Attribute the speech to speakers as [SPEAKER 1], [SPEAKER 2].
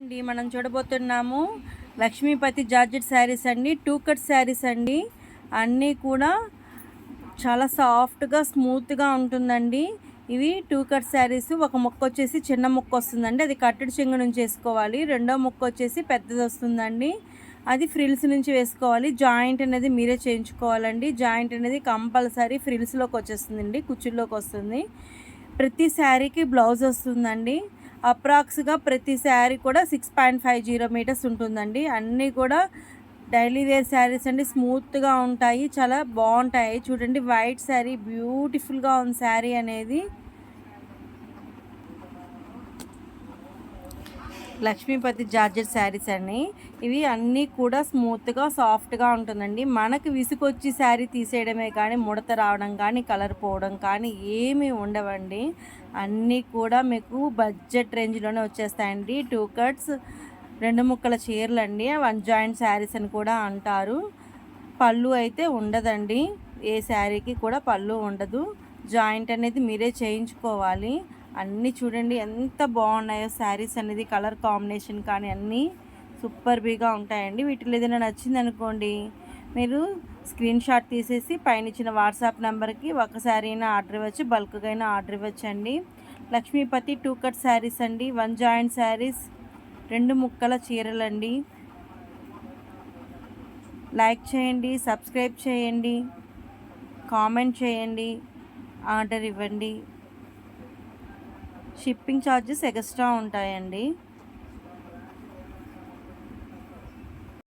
[SPEAKER 1] అండి మనం చూడబోతున్నాము లక్ష్మీపతి జార్జెట్ శారీస్ అండి. 2 కట్ శారీస్ అండి. అన్నీ కూడా చాలా సాఫ్ట్గా స్మూత్గా ఉంటుందండి. ఇవి 2 కట్ శారీస్. ఒక ముక్క వచ్చేసి చిన్న ముక్క వస్తుందండి, అది కట్టడి చెంగు నుంచి వేసుకోవాలి. రెండో ముక్క వచ్చేసి పెద్దది వస్తుందండి, అది ఫ్రిల్స్ నుంచి వేసుకోవాలి. జాయింట్ అనేది మీరే చేయించుకోవాలండి. జాయింట్ అనేది కంపల్సరీ ఫ్రిల్స్లోకి వచ్చేస్తుందండి, కుచ్చుల్లోకి వస్తుంది. ప్రతి శారీకి బ్లౌజ్ వస్తుందండి. అప్రాక్స్గా ప్రతి శారీ కూడా 6.50 మీటర్స్ ఉంటుందండి. అన్నీ కూడా డైలీ వేర్ శారీస్ అండి. స్మూత్గా ఉంటాయి, చాలా బాగుంటాయి. చూడండి, వైట్ శారీ బ్యూటిఫుల్గా ఉంది. శారీ అనేది లక్ష్మీపతి జార్జెట్ శారీస్ అండి. ఇవి అన్నీ కూడా స్మూత్గా సాఫ్ట్గా ఉంటుందండి. మనకు విసుకొచ్చి శారీ తీసేయడమే కానీ ముడత రావడం కానీ కలర్ పోవడం కానీ ఏమీ ఉండవండి. అన్నీ కూడా మీకు బడ్జెట్ రేంజ్లోనే వచ్చేస్తాయండి. 2 కట్స్ 2 ముక్కల చీరలు అండి. 1 జాయింట్ శారీస్ అని కూడా అంటారు. పళ్ళు అయితే ఉండదండి, ఏ శారీకి కూడా పళ్ళు ఉండదు. జాయింట్ అనేది మీరే చేయించుకోవాలి. అన్నీ చూడండి ఎంత బాగున్నాయో శారీస్ అనేది, కలర్ కాంబినేషన్ కానీ అన్నీ సూపర్బీగా ఉంటాయండి. వీటిలో ఏదైనా నచ్చింది అనుకోండి, మీరు స్క్రీన్ షాట్ తీసేసి పైన ఇచ్చిన వాట్సాప్ నెంబర్కి ఒక శారీ అయినా ఆర్డర్ ఇవ్వచ్చు, బల్క్గా అయినా ఆర్డర్ ఇవ్వచ్చండి. లక్ష్మీపతి 2 కట్ శారీస్ అండి. 1 జాయింట్ శారీస్, 2 ముక్కల చీరలండి. లైక్ చేయండి, సబ్స్క్రైబ్ చేయండి, కామెంట్ చేయండి, ఆర్డర్ ఇవ్వండి. షిప్పింగ్ ఛార్జెస్ ఎక్స్ట్రా ఉంటాయండి.